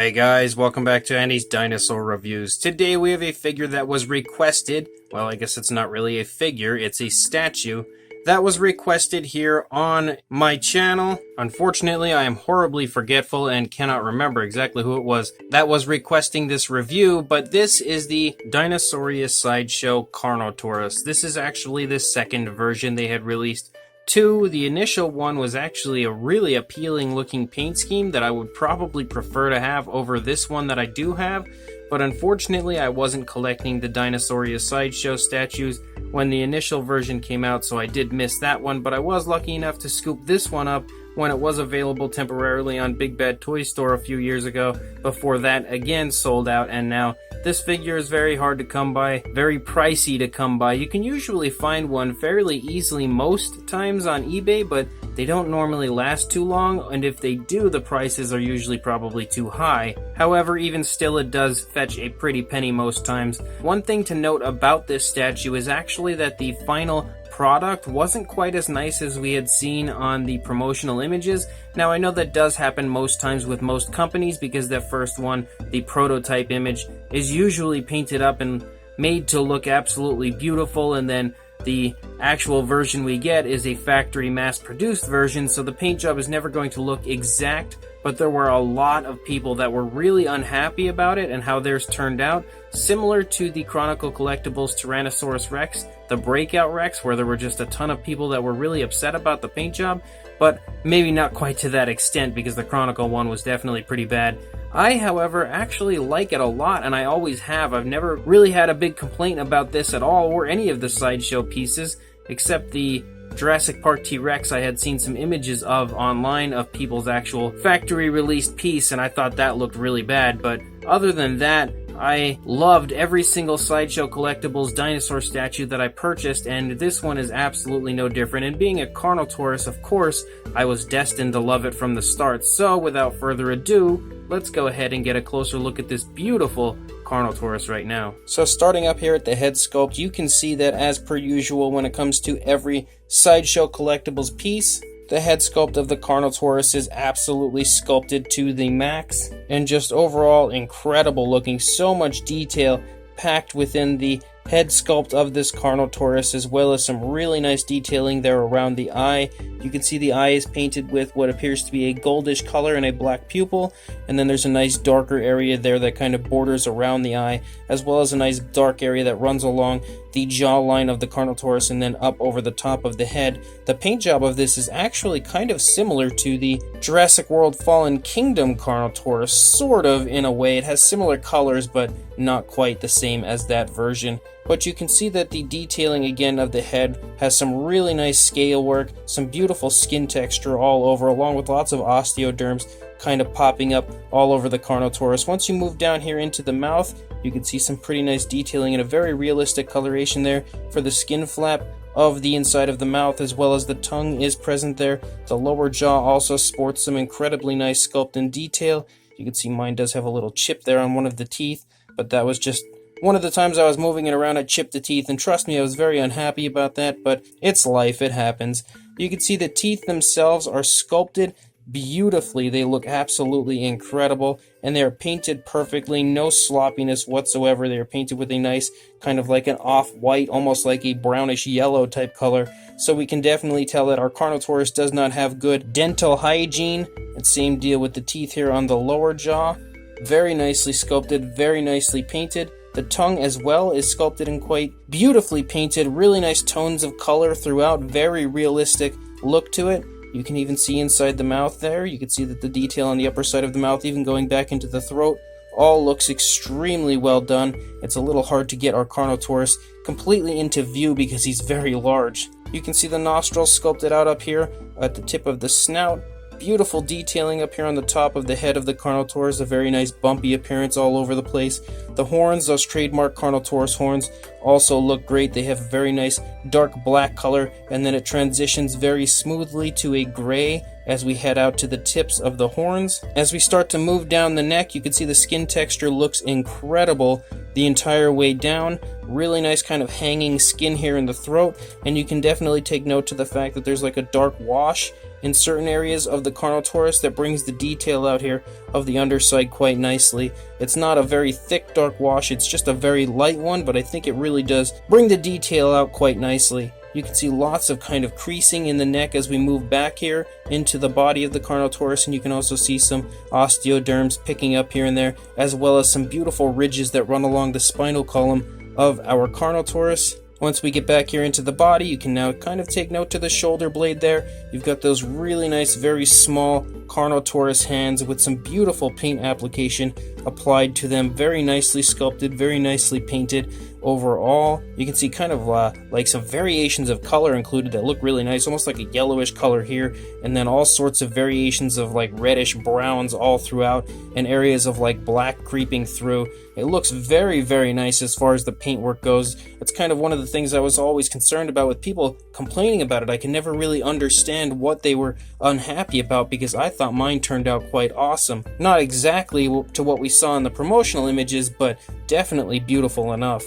Hey guys, welcome back to Andy's Dinosaur Reviews. Today we have a figure that was requested. Well, I guess it's not really a figure, it's a statue that was requested here on my channel. Unfortunately, I am horribly forgetful and cannot remember exactly who it was that was requesting this review, but this is the Dinosauria Sideshow Carnotaurus. This is actually the second version they had released. The initial one was actually a really appealing looking paint scheme that I would probably prefer to have over this one that I do have, but unfortunately I wasn't collecting the Dinosauria Sideshow statues when the initial version came out, so I did miss that one, but I was lucky enough to scoop this one up when it was available temporarily on Big Bad Toy Store a few years ago, before that again sold out, and now this figure is very hard to come by, very pricey to come by. You can usually find one fairly easily most times on eBay, but they don't normally last too long, and if they do, the prices are usually probably too high. However, even still, it does fetch a pretty penny most times. One thing to note about this statue is actually that the final product wasn't quite as nice as we had seen on the promotional images. Now, I know that does happen most times with most companies because that first one, the prototype image, is usually painted up and made to look absolutely beautiful, and then the actual version we get is a factory mass-produced version, so the paint job is never going to look exact, but there were a lot of people that were really unhappy about it and how theirs turned out, similar to the Chronicle Collectibles Tyrannosaurus Rex, the Breakout Rex, where there were just a ton of people that were really upset about the paint job, but maybe not quite to that extent because the Chronicle one was definitely pretty bad. I, however, actually like it a lot, and I always have. I've never really had a big complaint about this at all, or any of the Sideshow pieces, except the Jurassic Park T-Rex I had seen some images of online of people's actual factory-released piece, and I thought that looked really bad, but other than that, I loved every single Sideshow Collectibles dinosaur statue that I purchased, and this one is absolutely no different. And being a Carnotaurus, of course, I was destined to love it from the start. So, without further ado, let's go ahead and get a closer look at this beautiful Carnotaurus right now. So starting up here at the head sculpt, you can see that as per usual when it comes to every Sideshow Collectibles piece, the head sculpt of the Carnotaurus is absolutely sculpted to the max, and just overall incredible looking. So much detail packed within the head sculpt of this Carnotaurus, as well as some really nice detailing there around the eye. You can see the eye is painted with what appears to be a goldish color and a black pupil, and then there's a nice darker area there that kind of borders around the eye, as well as a nice dark area that runs along the jawline of the Carnotaurus and then up over the top of the head. The paint job of this is actually kind of similar to the Jurassic World Fallen Kingdom Carnotaurus, sort of in a way. It has similar colors, but not quite the same as that version. But you can see that the detailing again of the head has some really nice scale work, some beautiful skin texture all over, along with lots of osteoderms kind of popping up all over the Carnotaurus. Once you move down here into the mouth, you can see some pretty nice detailing and a very realistic coloration there for the skin flap of the inside of the mouth, as well as the tongue is present there. The lower jaw also sports some incredibly nice sculpt and detail. You can see mine does have a little chip there on one of the teeth, but that was just one of the times I was moving it around, I chipped the teeth, and trust me, I was very unhappy about that, but it's life, it happens. You can see the teeth themselves are sculpted beautifully. They look absolutely incredible, and they are painted perfectly, no sloppiness whatsoever. They are painted with a nice kind of like an off-white, almost like a brownish yellow type color, so we can definitely tell that our Carnotaurus does not have good dental hygiene. And same deal with the teeth here on the lower jaw. Very nicely sculpted, very nicely painted. The tongue as well is sculpted and quite beautifully painted, really nice tones of color throughout, very realistic look to it. You can even see inside the mouth there. You can see that the detail on the upper side of the mouth, even going back into the throat, all looks extremely well done. It's a little hard to get our Carnotaurus completely into view because he's very large. You can see the nostrils sculpted out up here at the tip of the snout. Beautiful detailing up here on the top of the head of the Carnotaurus, a very nice bumpy appearance all over the place. The horns, those trademark Carnotaurus horns, also look great. They have a very nice dark black color, and then it transitions very smoothly to a gray as we head out to the tips of the horns. As we start to move down the neck, you can see the skin texture looks incredible the entire way down. Really nice kind of hanging skin here in the throat, and you can definitely take note to the fact that there's like a dark wash in certain areas of the Carnotaurus that brings the detail out here of the underside quite nicely. It's not a very thick dark wash, it's just a very light one, but I think it really does bring the detail out quite nicely. You can see lots of kind of creasing in the neck as we move back here into the body of the Carnotaurus, and you can also see some osteoderms picking up here and there, as well as some beautiful ridges that run along the spinal column of our Carnotaurus. Once we get back here into the body, you can now kind of take note to the shoulder blade there. You've got those really nice, very small Carnotaurus hands with some beautiful paint application applied to them. Very nicely sculpted, very nicely painted overall. You can see kind of like some variations of color included that look really nice, almost like a yellowish color here, and then all sorts of variations of like reddish browns all throughout, and areas of like black creeping through. It looks very, very nice as far as the paintwork goes. It's kind of one of the things I was always concerned about with people complaining about it. I can never really understand what they were unhappy about, because I thought mine turned out quite awesome. Not exactly to what we saw in the promotional images, but definitely beautiful enough.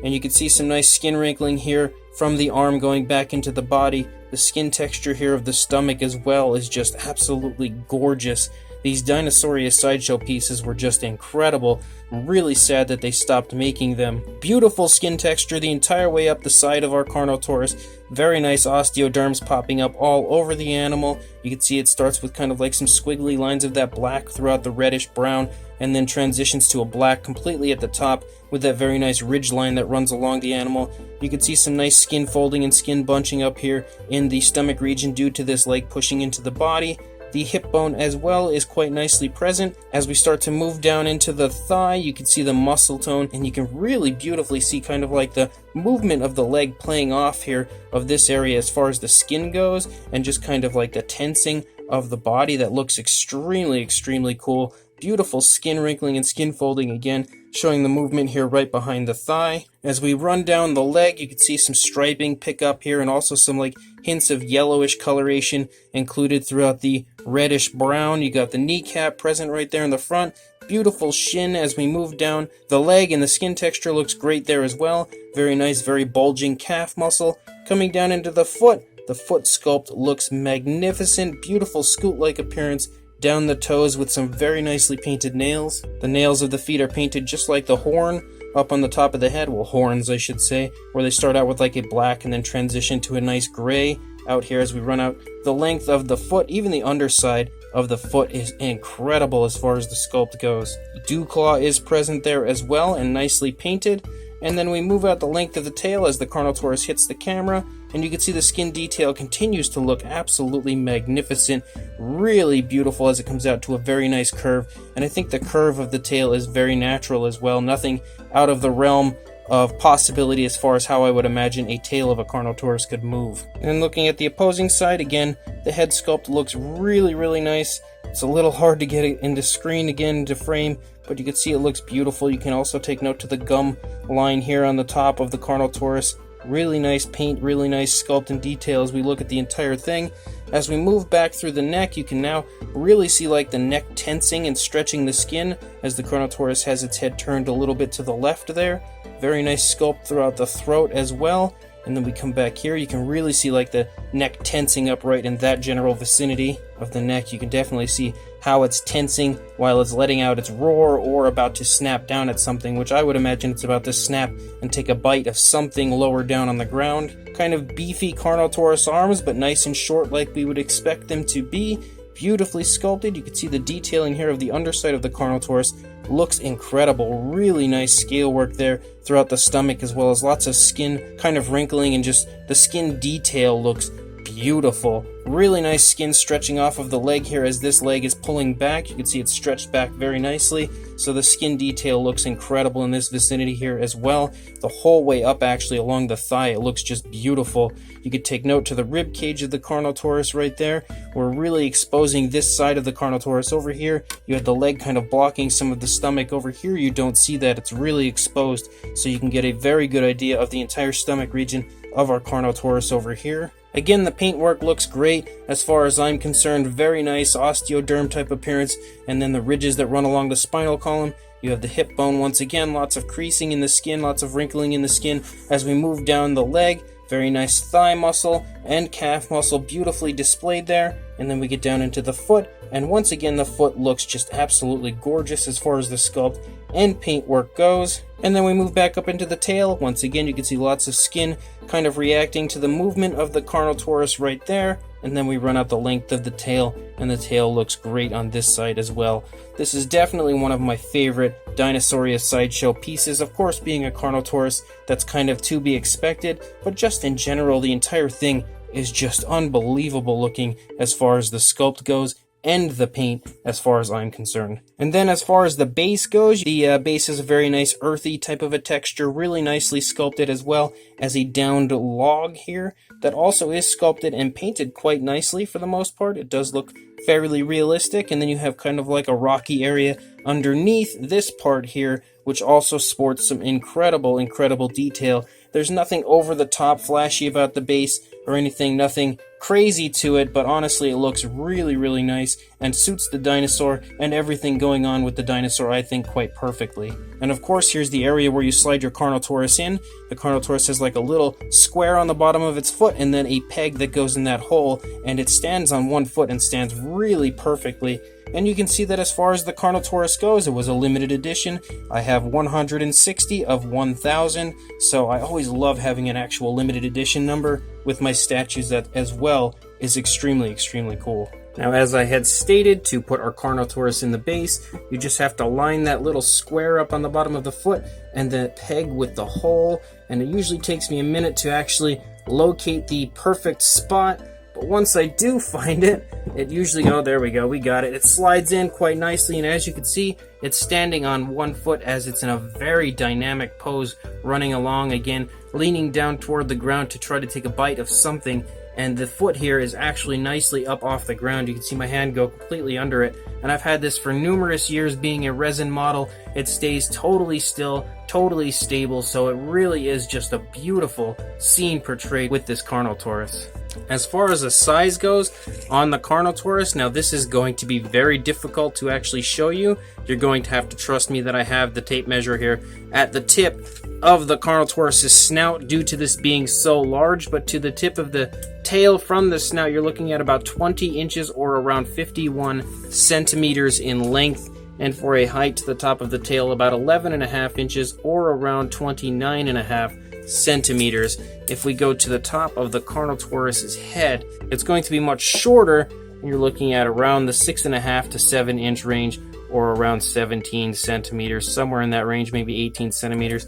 And you can see some nice skin wrinkling here from the arm going back into the body. The skin texture here of the stomach as well is just absolutely gorgeous. These Dinosauria Sideshow pieces were just incredible. I'm really sad that they stopped making them. Beautiful skin texture the entire way up the side of our Carnotaurus. Very nice osteoderms popping up all over the animal. You can see it starts with kind of like some squiggly lines of that black throughout the reddish brown, and then transitions to a black completely at the top with that very nice ridge line that runs along the animal. You can see some nice skin folding and skin bunching up here in the stomach region due to this leg pushing into the body. The hip bone as well is quite nicely present. As we start to move down into the thigh, you can see the muscle tone, and you can really beautifully see kind of like the movement of the leg playing off here of this area as far as the skin goes, and just kind of like the tensing of the body that looks extremely, extremely cool. Beautiful skin wrinkling and skin folding again, showing the movement here right behind the thigh. As we run down the leg, you can see some striping pick up here, and also some like hints of yellowish coloration included throughout the reddish brown. You got the kneecap present right there in the front. Beautiful shin as we move down the leg, and the skin texture looks great there as well. Very nice, very bulging calf muscle. Coming down into the foot sculpt looks magnificent. Beautiful scoot-like appearance down the toes with some very nicely painted nails. The nails of the feet are painted just like the horn up on the top of the head, well, horns I should say, where they start out with like a black and then transition to a nice gray out here as we run out the length of the foot. Even the underside of the foot is incredible as far as the sculpt goes. The dew claw is present there as well and nicely painted. And then we move out the length of the tail as the Carnotaurus hits the camera, and you can see the skin detail continues to look absolutely magnificent, really beautiful as it comes out to a very nice curve. And I think the curve of the tail is very natural as well, nothing out of the realm of possibility as far as how I would imagine a tail of a Carnotaurus could move. And looking at the opposing side, again, the head sculpt looks really, really nice. It's a little hard to get it into screen again, into frame, but you can see it looks beautiful. You can also take note to the gum line here on the top of the Carnotaurus. Really nice paint, really nice sculpt and detail as we look at the entire thing. As we move back through the neck, you can now really see like the neck tensing and stretching the skin as the Carnotaurus has its head turned a little bit to the left there. Very nice sculpt throughout the throat as well. And then we come back here, you can really see like the neck tensing up right in that general vicinity of the neck. You can definitely see how it's tensing while it's letting out its roar or about to snap down at something, which I would imagine it's about to snap and take a bite of something lower down on the ground. Kind of beefy Carnotaurus arms, but nice and short like we would expect them to be. Beautifully sculpted. You can see the detailing here of the underside of the Carnotaurus looks incredible. Really nice scale work there throughout the stomach, as well as lots of skin kind of wrinkling, and just the skin detail looks beautiful. Really nice skin stretching off of the leg here as this leg is pulling back. You can see it's stretched back very nicely. So the skin detail looks incredible in this vicinity here as well. The whole way up actually along the thigh, it looks just beautiful. You could take note to the rib cage of the Carnotaurus right there. We're really exposing this side of the Carnotaurus over here. You had the leg kind of blocking some of the stomach over here. You don't see that. It's really exposed. So you can get a very good idea of the entire stomach region of our Carnotaurus over here. Again, the paintwork looks great as far as I'm concerned. Very nice osteoderm type appearance, and then the ridges that run along the spinal column. You have the hip bone once again, lots of creasing in the skin, lots of wrinkling in the skin. As we move down the leg, very nice thigh muscle and calf muscle beautifully displayed there. And then we get down into the foot, and once again the foot looks just absolutely gorgeous as far as the sculpt and paintwork goes. And then we move back up into the tail. Once again, you can see lots of skin kind of reacting to the movement of the Carnotaurus right there. And then we run out the length of the tail, and the tail looks great on this side as well. This is definitely one of my favorite Dinosauria Sideshow pieces. Of course, being a Carnotaurus, that's kind of to be expected, but just in general, the entire thing is just unbelievable looking as far as the sculpt goes, and the paint as far as I'm concerned. And then as far as the base goes, the base is a very nice earthy type of a texture, really nicely sculpted as well as a downed log here that also is sculpted and painted quite nicely for the most part. It does look fairly realistic, and then you have kind of like a rocky area underneath this part here, which also sports some incredible detail. There's nothing over the top flashy about the base or anything, nothing crazy to it, but honestly it looks really nice and suits the dinosaur and everything going on with the dinosaur, I think, quite perfectly. And of course, here's the area where you slide your Carnotaurus in. The Carnotaurus has like a little square on the bottom of its foot and then a peg that goes in that hole, and it stands on one foot and stands really perfectly. And you can see that as far as the Carnotaurus goes, it was a limited edition. I have 160 of 1,000, so I always love having an actual limited edition number with my statues. That as well is extremely cool. Now, as I had stated, to put our Carnotaurus in the base, you just have to line that little square up on the bottom of the foot and the peg with the hole, and it usually takes me a minute to actually locate the perfect spot. But once I do find it, it usually, oh, there we go, we got it. It slides in quite nicely, and as you can see, it's standing on one foot as it's in a very dynamic pose, running along again, leaning down toward the ground to try to take a bite of something. And the foot here is actually nicely up off the ground. You can see my hand go completely under it. And I've had this for numerous years being a resin model. It stays totally still, totally stable, so it really is just a beautiful scene portrayed with this Carnotaurus. As far as the size goes on the Carnotaurus, now this is going to be very difficult to actually show you. You're going to have to trust me that I have the tape measure here at the tip of the Carnotaurus's snout due to this being so large, but to the tip of the tail from the snout, you're looking at about 20 inches or around 51 centimeters in length. And for a height to the top of the tail, about 11.5 inches or around 29.5 centimeters. If we go to the top of the Carnotaurus's head, it's going to be much shorter. You're looking at around the 6.5 to 7 inch range, or around 17 centimeters, somewhere in that range, maybe 18 centimeters.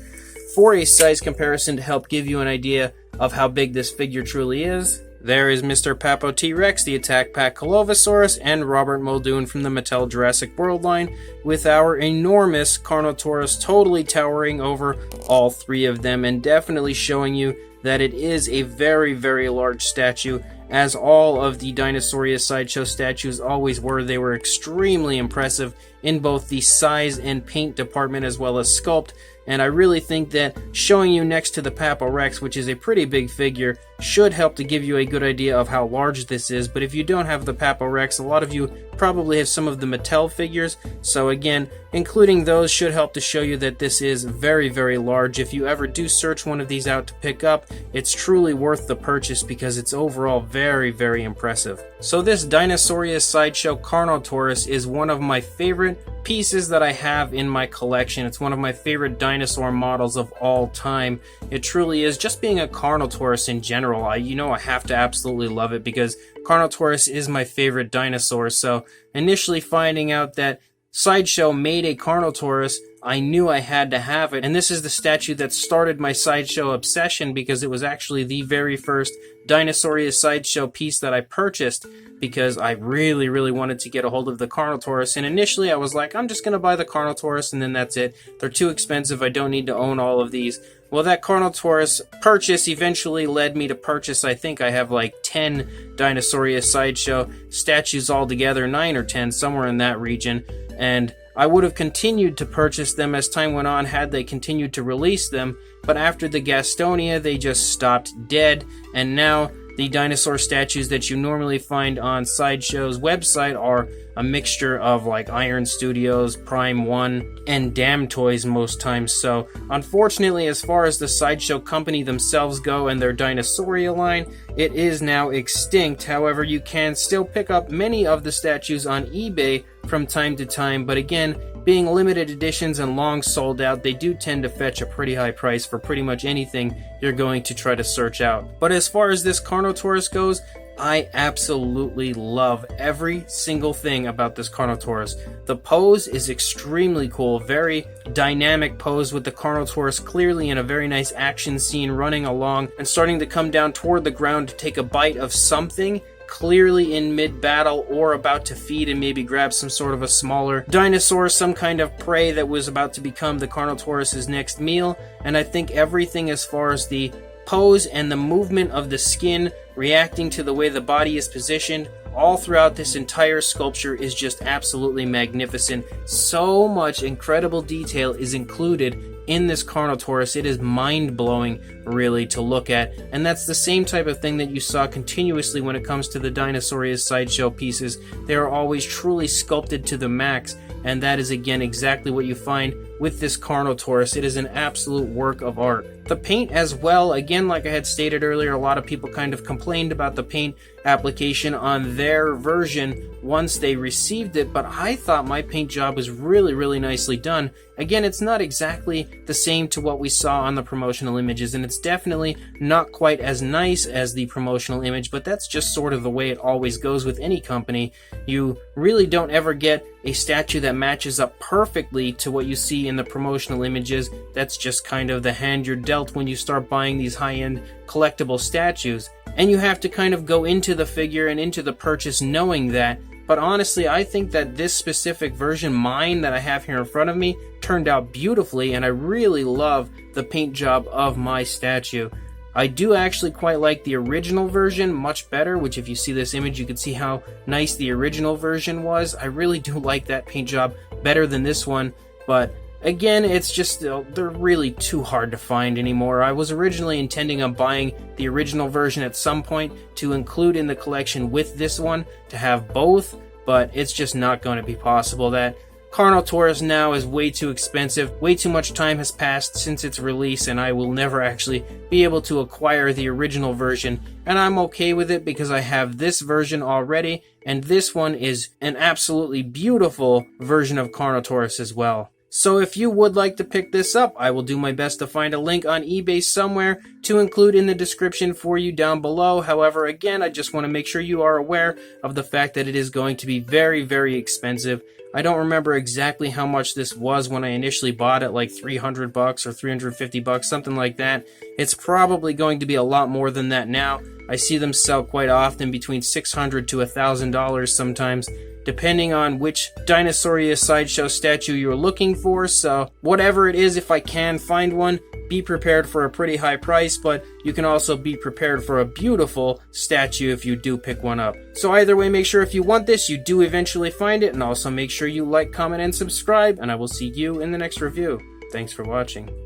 For a size comparison to help give you an idea of how big this figure truly is, there is Mr. Papo T-Rex, the Attack Pack Colovosaurus, and Robert Muldoon from the Mattel Jurassic World line, with our enormous Carnotaurus totally towering over all three of them, and definitely showing you that it is a very large statue, as all of the Dinosauria Sideshow statues always were. They were extremely impressive in both the size and paint department as well as sculpt, and I really think that showing you next to the Papo Rex, which is a pretty big figure, should help to give you a good idea of how large this is. But if you don't have the Papo Rex, a lot of you probably have some of the Mattel figures, so again, including those should help to show you that this is very large. If you ever do search one of these out to pick up, it's truly worth the purchase because it's overall very impressive. So this Dinosauria Sideshow Carnotaurus is one of my favorite pieces that I have in my collection. It's one of my favorite dinosaur models of all time. It truly is. Just being a Carnotaurus in general, I have to absolutely love it because Carnotaurus is my favorite dinosaur. So initially finding out that Sideshow made a Carnotaurus, I knew I had to have it. And this is the statue that started my Sideshow obsession, because it was actually the very first Dinosauria Sideshow piece that I purchased, because I really, really wanted to get a hold of the Carnotaurus. And initially I was like, I'm just going to buy the Carnotaurus and then that's it. They're too expensive. I don't need to own all of these. Well, that Carnotaurus purchase eventually led me to purchase, I think I have like 10 Dinosauria Sideshow statues altogether, 9 or 10, somewhere in that region. And I would have continued to purchase them as time went on had they continued to release them, but after the Gastonia, they just stopped dead, and now the dinosaur statues that you normally find on Sideshow's website are a mixture of like Iron Studios, Prime 1, and Damn Toys most times. So unfortunately, as far as the Sideshow company themselves go and their Dinosauria line, it is now extinct. However, you can still pick up many of the statues on eBay from time to time, but again, being limited editions and long sold out, they do tend to fetch a pretty high price for pretty much anything you're going to try to search out. But as far as this Carnotaurus goes, I absolutely love every single thing about this Carnotaurus. The pose is extremely cool, very dynamic pose with the Carnotaurus clearly in a very nice action scene running along and starting to come down toward the ground to take a bite of something, clearly in mid-battle or about to feed and maybe grab some sort of a smaller dinosaur, some kind of prey that was about to become the Carnotaurus's next meal. And I think everything as far as the pose and the movement of the skin reacting to the way the body is positioned all throughout this entire sculpture is just absolutely magnificent. So much incredible detail is included in this Carnotaurus. It is mind-blowing, really, to look at. And that's the same type of thing that you saw continuously when it comes to the Dinosauria Sideshow pieces. They are always truly sculpted to the max. And that is, again, exactly what you find with this Carnotaurus. It is an absolute work of art. The paint as well, again, like I had stated earlier, a lot of people kind of complained about the paint application on their version once they received it, but I thought my paint job was really, really nicely done. Again, it's not exactly the same to what we saw on the promotional images, and it's definitely not quite as nice as the promotional image, but that's just sort of the way it always goes with any company. You really don't ever get a statue that matches up perfectly to what you see in the promotional images. That's just kind of the hand you're dealt when you start buying these high-end collectible statues. And you have to kind of go into the figure and into the purchase knowing that. But honestly, I think that this specific version, mine that I have here in front of me, turned out beautifully, and I really love the paint job of my statue. I do actually quite like the original version much better, which if you see this image, you can see how nice the original version was. I really do like that paint job better than this one, but again, it's just, they're really too hard to find anymore. I was originally intending on buying the original version at some point to include in the collection with this one, to have both, but it's just not going to be possible. That Carnotaurus now is way too expensive. Way too much time has passed since its release, and I will never actually be able to acquire the original version. And I'm okay with it because I have this version already, and this one is an absolutely beautiful version of Carnotaurus as well. So if you would like to pick this up, I will do my best to find a link on eBay somewhere to include in the description for you down below. However, again, I just want to make sure you are aware of the fact that it is going to be very, very expensive. I don't remember exactly how much this was when I initially bought it, like $300 or $350, something like that. It's probably going to be a lot more than that now. I see them sell quite often between $600 to $1,000 sometimes, depending on which Dinosauria Sideshow statue you're looking for. So whatever it is, if I can find one, be prepared for a pretty high price, but you can also be prepared for a beautiful statue if you do pick one up. So either way, make sure if you want this, you do eventually find it, and also make sure you like, comment, and subscribe, and I will see you in the next review. Thanks for watching.